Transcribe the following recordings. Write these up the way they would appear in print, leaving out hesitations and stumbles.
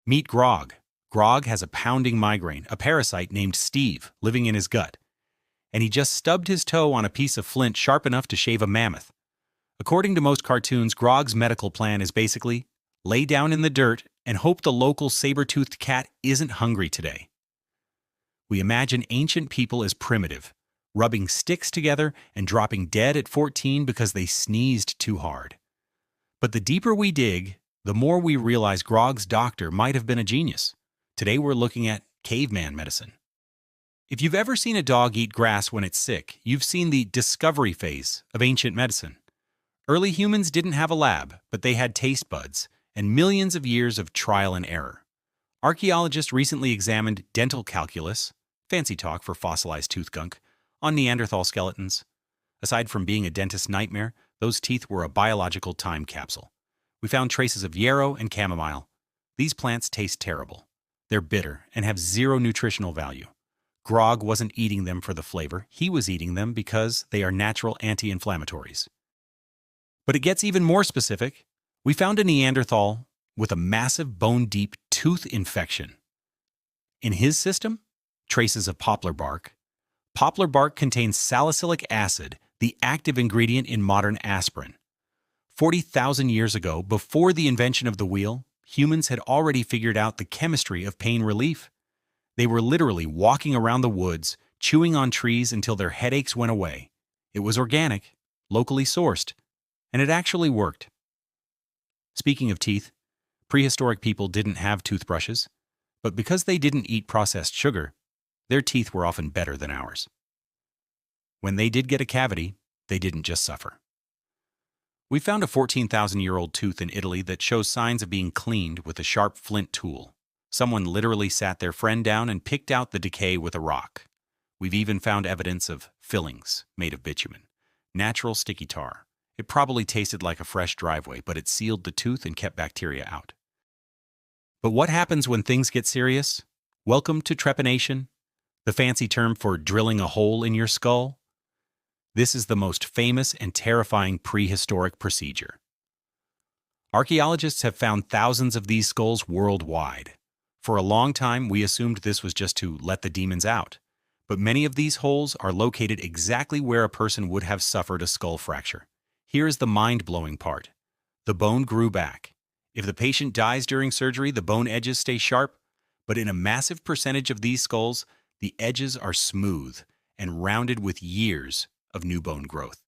Meet Grog. Grog has a pounding migraine, a parasite named Steve living in his gut, and he just stubbed his toe on a piece of flint sharp enough to shave a mammoth. According to most cartoons, Grog's medical plan is basically lay down in the dirt and hope the local saber-toothed cat isn't hungry today. We imagine ancient people as primitive, rubbing sticks together and dropping dead at 14 because they sneezed too hard. But the deeper we dig, the more we realize Grog's doctor might have been a genius. Today we're looking at caveman medicine. If you've ever seen a dog eat grass when it's sick, you've seen the discovery phase of ancient medicine. Early humans didn't have a lab, but they had taste buds and millions of years of trial and error. Archaeologists recently examined dental calculus, fancy talk for fossilized tooth gunk, on Neanderthal skeletons. Aside from being a dentist's nightmare, those teeth were a biological time capsule. We found traces of yarrow and chamomile. These plants taste terrible. They're bitter and have zero nutritional value. Grog wasn't eating them for the flavor. He was eating them because they are natural anti-inflammatories. But it gets even more specific. We found a Neanderthal with a massive bone-deep tooth infection. In his system, traces of poplar bark. Poplar bark contains salicylic acid, the active ingredient in modern aspirin. 40,000 years ago, before the invention of the wheel, humans had already figured out the chemistry of pain relief. They were literally walking around the woods, chewing on trees until their headaches went away. It was organic, locally sourced, and it actually worked. Speaking of teeth, prehistoric people didn't have toothbrushes, but because they didn't eat processed sugar, their teeth were often better than ours. When they did get a cavity, they didn't just suffer. We found a 14,000-year-old tooth in Italy that shows signs of being cleaned with a sharp flint tool. Someone literally sat their friend down and picked out the decay with a rock. We've even found evidence of fillings made of bitumen, natural sticky tar. It probably tasted like a fresh driveway, but it sealed the tooth and kept bacteria out. But what happens when things get serious? Welcome to trepanation, the fancy term for drilling a hole in your skull. This is the most famous and terrifying prehistoric procedure. Archaeologists have found thousands of these skulls worldwide. For a long time, we assumed this was just to let the demons out. But many of these holes are located exactly where a person would have suffered a skull fracture. Here is the mind-blowing part. The bone grew back. If the patient dies during surgery, the bone edges stay sharp, but in a massive percentage of these skulls, the edges are smooth and rounded with years of new bone growth.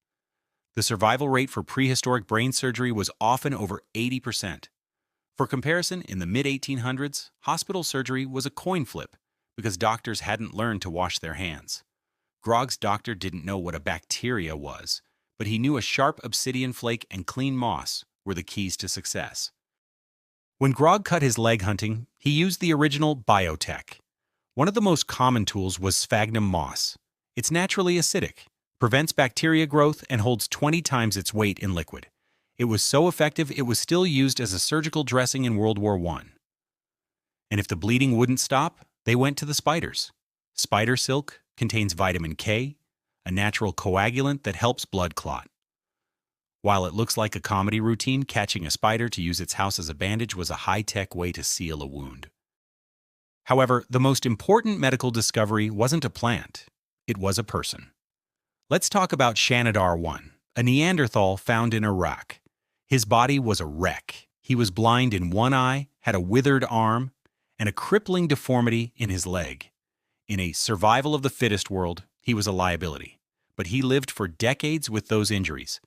The survival rate for prehistoric brain surgery was often over 80%. For comparison, in the mid-1800s, hospital surgery was a coin flip because doctors hadn't learned to wash their hands. Grog's doctor didn't know what a bacteria was, but he knew a sharp obsidian flake and clean moss were the keys to success. When Grog cut his leg hunting, he used the original biotech. One of the most common tools was sphagnum moss. It's naturally acidic, prevents bacteria growth, and holds 20 times its weight in liquid. It was so effective it was still used as a surgical dressing in World War I. And if the bleeding wouldn't stop, they went to the spiders. Spider silk contains vitamin K, a natural coagulant that helps blood clot. While it looks like a comedy routine, catching a spider to use its house as a bandage was a high-tech way to seal a wound. However, the most important medical discovery wasn't a plant, it was a person. Let's talk about Shanidar I, a Neanderthal found in Iraq. His body was a wreck. He was blind in one eye, had a withered arm, and a crippling deformity in his leg. In a survival of the fittest world, he was a liability. But he lived for decades with those injuries.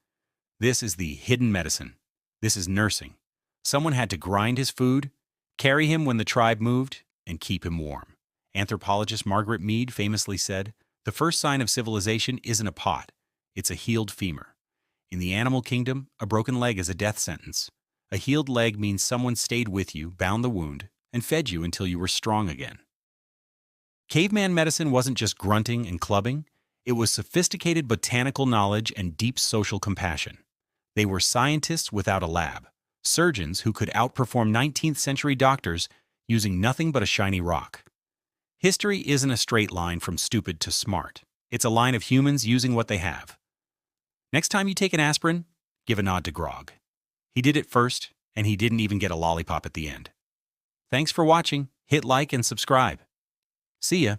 This is the hidden medicine. This is nursing. Someone had to grind his food, carry him when the tribe moved, and keep him warm. Anthropologist Margaret Mead famously said, "The first sign of civilization isn't a pot, it's a healed femur." In the animal kingdom, a broken leg is a death sentence. A healed leg means someone stayed with you, bound the wound, and fed you until you were strong again. Caveman medicine wasn't just grunting and clubbing. It was sophisticated botanical knowledge and deep social compassion. They were scientists without a lab, surgeons who could outperform 19th century doctors using nothing but a shiny rock. History isn't a straight line from stupid to smart. It's a line of humans using what they have. Next time you take an aspirin, give a nod to Grog. He did it first, and he didn't even get a lollipop at the end. Thanks for watching. Hit like and subscribe. See ya.